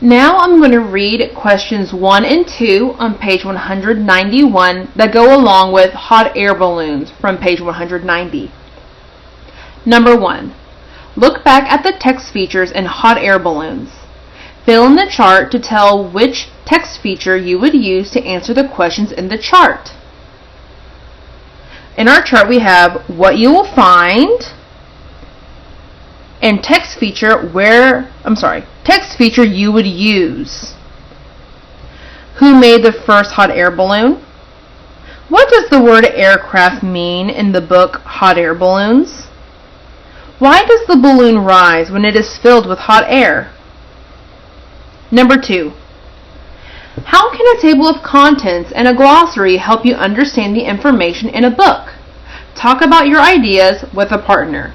Now I'm going to read questions 1 and 2 on page 191 that go along with hot air balloons from page 190. Number 1. Look back at the text features in hot air balloons. Fill in the chart to tell which text feature you would use to answer the questions in the chart. In our chart we have what you will find and text feature you would use. Who made the first hot air balloon? What does the word aircraft mean in the book Hot Air Balloons? Why does the balloon rise when it is filled with hot air? Number 2. How can a table of contents and a glossary help you understand the information in a book? Talk about your ideas with a partner.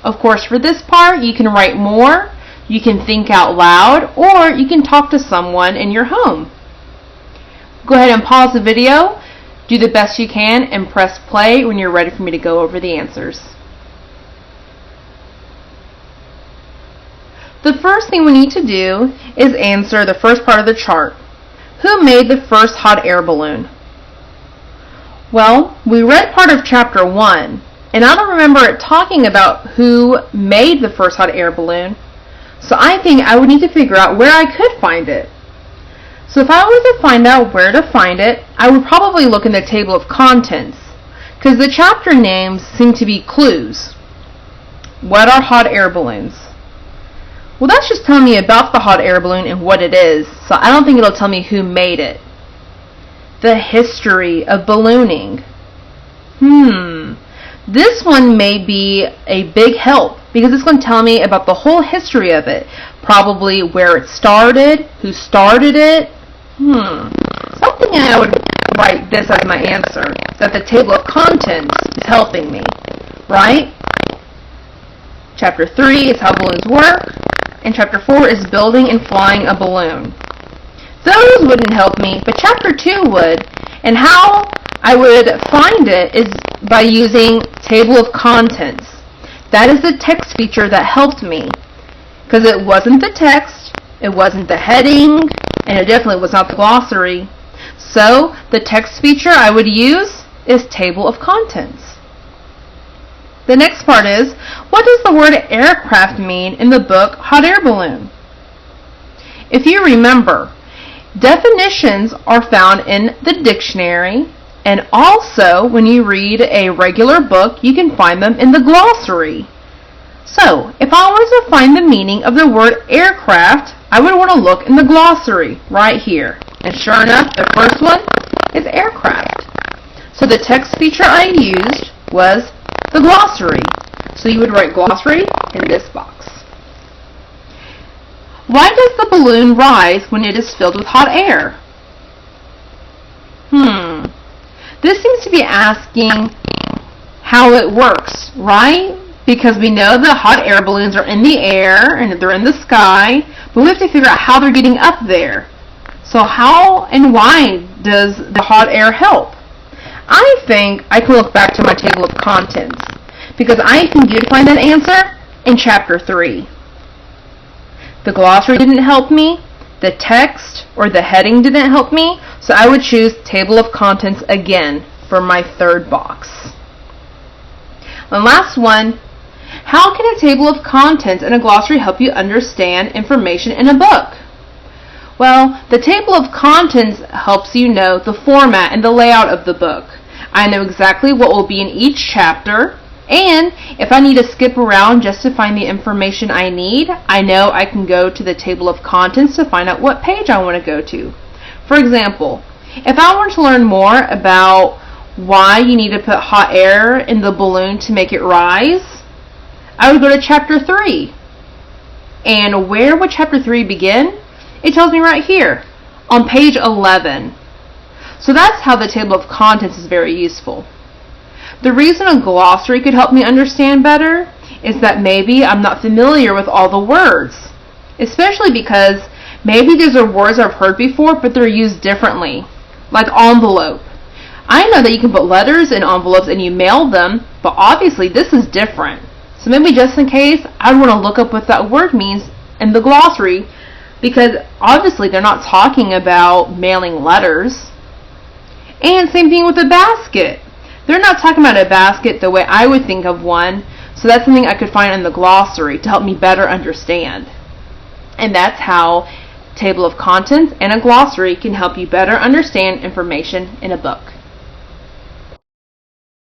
Of course, for this part, you can write more, you can think out loud, or you can talk to someone in your home. Go ahead and pause the video, do the best you can, and press play when you're ready for me to go over the answers. The first thing we need to do is answer the first part of the chart. Who made the first hot air balloon? Well, we read part of chapter 1, and I don't remember it talking about who made the first hot air balloon, so I think I would need to figure out where I could find it. So if I were to find out where to find it, I would probably look in the table of contents, because the chapter names seem to be clues. What are hot air balloons? Well, that's just telling me about the hot air balloon and what it is, so I don't think it'll tell me who made it. The history of ballooning. This one may be a big help because it's going to tell me about the whole history of it. Probably where it started, who started it. Something I would write this as my answer, that the table of contents is helping me, right? Chapter 3 is how balloons work, and Chapter 4 is building and flying a balloon. Those wouldn't help me, but Chapter 2 would, and how I would find it is by using table of contents. That is the text feature that helped me, because it wasn't the text, it wasn't the heading, and it definitely was not the glossary. So the text feature I would use is table of contents. The next part is, what does the word aircraft mean in the book Hot Air Balloon? If you remember, definitions are found in the dictionary, and also when you read a regular book, you can find them in the glossary. So, if I were to find the meaning of the word aircraft, I would want to look in the glossary right here. And sure enough, the first one is aircraft. So the text feature I used was the glossary. So you would write glossary in this box. Why does the balloon rise when it is filled with hot air? This seems to be asking how it works, right? Because we know the hot air balloons are in the air and they're in the sky, but we have to figure out how they're getting up there. So how and why does the hot air help? I think I can look back to my table of contents, because I think you'd find that answer in Chapter 3. The glossary didn't help me, the text or the heading didn't help me, so I would choose table of contents again for my third box. The last one, how can a table of contents and a glossary help you understand information in a book? Well, the table of contents helps you know the format and the layout of the book. I know exactly what will be in each chapter, and if I need to skip around just to find the information I need, I know I can go to the table of contents to find out what page I want to go to. For example, if I want to learn more about why you need to put hot air in the balloon to make it rise, I would go to Chapter 3. And where would Chapter 3 begin? It tells me right here, on page 11. So that's how the table of contents is very useful. The reason a glossary could help me understand better is that maybe I'm not familiar with all the words, especially because maybe these are words I've heard before, but they're used differently, like envelope. I know that you can put letters in envelopes and you mail them, but obviously this is different. So maybe just in case, I'd want to look up what that word means in the glossary because obviously they're not talking about mailing letters. And same thing with a basket. They're not talking about a basket the way I would think of one, so that's something I could find in the glossary to help me better understand. And that's how table of contents and a glossary can help you better understand information in a book.